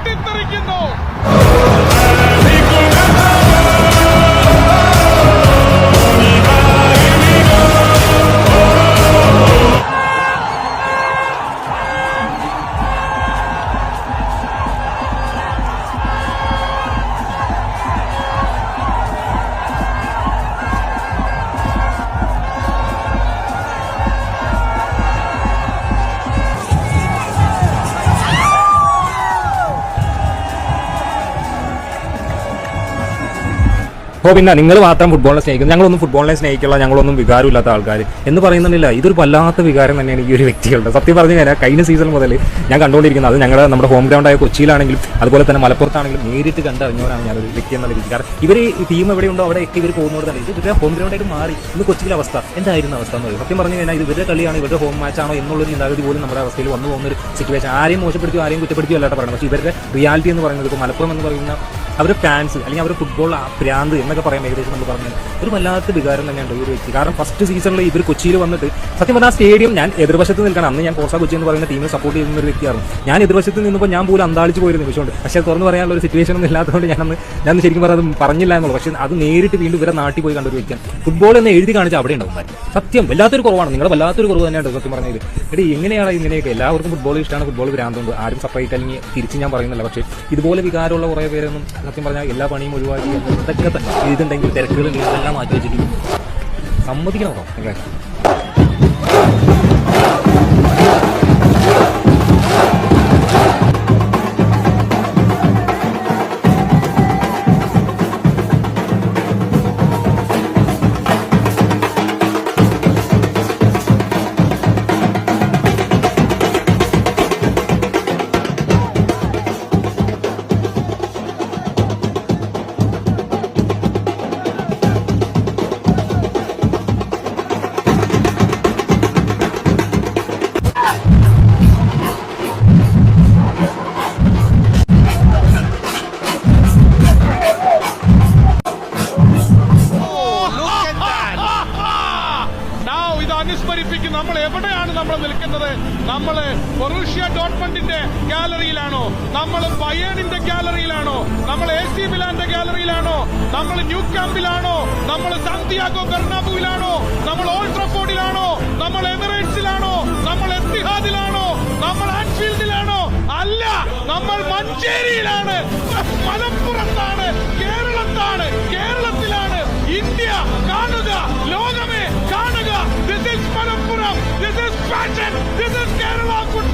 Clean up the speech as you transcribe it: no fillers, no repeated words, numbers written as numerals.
പൊട്ടിത്തെറിക്കുന്നു. അപ്പോൾ പിന്നെ നിങ്ങൾ മാത്രം ഫുട്ബോളിനെ സ്നേഹിക്കുന്നു, ഞങ്ങളൊന്നും ഫുട്ബോളിനെ സ്നേഹിക്കില്ല, ഞങ്ങളൊന്നും വികാരമില്ലാത്ത ആൾക്കാർ എന്ന് പറയുന്നില്ല. ഇതൊരു വല്ലാത്ത വികാരം തന്നെയാണ് ഈ ഒരു വ്യക്തികളുടെ. സത്യം പറഞ്ഞു കഴിഞ്ഞാൽ കഴിഞ്ഞ സീസൺ മുതൽ ഞാൻ കണ്ടുകൊണ്ടിരിക്കുന്നത്, അത് നമ്മുടെ ഹോം ഗ്രൗണ്ടായ കൊച്ചിയിലാണെങ്കിലും അതുപോലെ തന്നെ മലപ്പുറത്താണെങ്കിലും നേരിട്ട് കണ്ടറിഞ്ഞവരാണ് ഞാനൊരു വ്യക്തി എന്നുള്ള രീതി. കാരണം ഇവർ ഈ ടീം എവിടെയുണ്ടോ അവിടെയൊക്കെ ഇവർ പോകുന്നവർ തന്നെ. ഇവരുടെ ഹോം ഗ്രൗണ്ടായിട്ട് മാറി ഇന്ന് കൊച്ചിയിലെ അവസ്ഥ എന്തായിരുന്നു അവസ്ഥ എന്ന് പറയും. സത്യം പറഞ്ഞു കഴിഞ്ഞാൽ ഇത് ഇവരുടെ കളിയാണ്, ഇവരുടെ ഹോം മാച്ചാണോ എന്നുള്ളൊരു ചിന്താഗതി പോലും നമ്മുടെ അവസ്ഥയിൽ വന്നു പോകുന്നൊരു സിറ്റുവേഷൻ. ആരെയും മോശപ്പെടുത്തിയോ ആരെയും കുറ്റപ്പെടുത്തിയോ അല്ലാത്ത പറയുന്നത്. പക്ഷേ ഇവരുടെ റിയാലിറ്റി എന്ന് പറയുന്നത് ഇപ്പോൾ മലപ്പുറം എന്ന് പറയുന്ന അവരുടെ ഫാൻസ് അല്ലെങ്കിൽ അവരുടെ ഫുട്ബോൾ ഭ്രാന്ത് എന്നൊക്കെ പറയാം ഏകദേശം നമ്മൾ പറഞ്ഞാൽ ഒരു വല്ലാത്ത വികാരം തന്നെയുണ്ട് ഈ ഒരു വ്യക്തി. കാരണം ഫസ്റ്റ് സീസണിൽ ഇവർ കൊച്ചിയിൽ വന്നിട്ട് സത്യം പറഞ്ഞാൽ സ്റ്റേഡിയം ഞാൻ എതിർവശത്ത് നിൽക്കണം. അന്ന് ഞാൻ ഫോർസ കൊച്ചി എന്ന് പറയുന്ന ടീമിനെ സപ്പോർട്ട് ചെയ്യുന്ന ഒരു വ്യക്തിയാണ്. ഞാൻ എതിർവശത്ത് നിന്നപ്പോൾ ഞാൻ പോലും അന്താളിച്ച് പോയിരുന്ന നിമിഷമുണ്ട്. പക്ഷേ തുറന്ന് പറയാനുള്ള ഒരു സിറ്റുവേഷൻ ഒന്നും ഇല്ലാത്തതുകൊണ്ട് ഞാൻ ശരിക്കും പറഞ്ഞില്ല എന്നുള്ളൂ. പക്ഷേ അത് നേരിട്ട് വീണ്ടും ഇവരെ നാട്ടിൽ പോയി കണ്ടൊരു വ്യക്തിയാണ്. ഫുട്ബോൾ എന്ന് എഴുതി കാണിച്ചാൽ അവിടെ ഉണ്ടാവും. സത്യം വല്ലാത്തൊരു കുറവാണ്, നിങ്ങളുടെ വല്ലാത്തൊരു കുറവ് തന്നെയാണ് സത്യം പറഞ്ഞത്. എടി എങ്ങനെയാണ് ഇങ്ങനെയൊക്കെ എല്ലാവർക്കും ഫുട്ബോൾ ഇഷ്ടമാണ്, ഫുട്ബോൾ ഭ്രാന്തുണ്ട്, ആരും സെപ്പറേറ്റ് അല്ലെങ്കിൽ തിരിച്ച് ഞാൻ പറയുന്നില്ല. പക്ഷേ ഇതുപോലെ വികാരമുള്ള കുറേ പേരൊന്നും സത്യം പറഞ്ഞാൽ എല്ലാ പണിയും ഒഴിവാക്കി എന്തൊക്കെ ഇതുണ്ടെങ്കിൽ തിരക്കുകളുണ്ടെങ്കിൽ ഇതെല്ലാം മാറ്റി വെച്ചിട്ട് സമ്മതിക്കണോ നിങ്ങളെ. അനുസ്മരിപ്പിക്കും നമ്മൾ എവിടെയാണ് നമ്മൾ നിൽക്കുന്നത്. നമ്മൾ ബൊറൂഷ്യ ഡോട്ട്മണ്ടിന്റെ ഗാലറിയിലാണോ, നമ്മൾ ബയേണിന്റെ ഗാലറിയിലാണോ, നമ്മൾ AC മിലാന്റെ ഗാലറിയിലാണോ, നമ്മൾ ന്യൂ ക്യാമ്പിലാണോ, നമ്മൾ സാന്റിയാഗോ ബെർണാബുവിലാണോ, നമ്മൾ ഓൾഡ് ട്രാഫോർഡിലാണോ, നമ്മൾ എമിറേറ്റ്സിലാണോ, നമ്മൾ എത്തിഹാദിലാണോ, നമ്മൾ ആൻഫീൽഡിലാണോ? അല്ല, നമ്മൾ മഞ്ചേരിയിലാണ്, മലപ്പുറത്താണ്, കേരളത്തിലാണ്. ഇന്ത്യ കാണുക, ലോകമേ കാണുക. This is Malappuram, this is passion, this is Kerala football.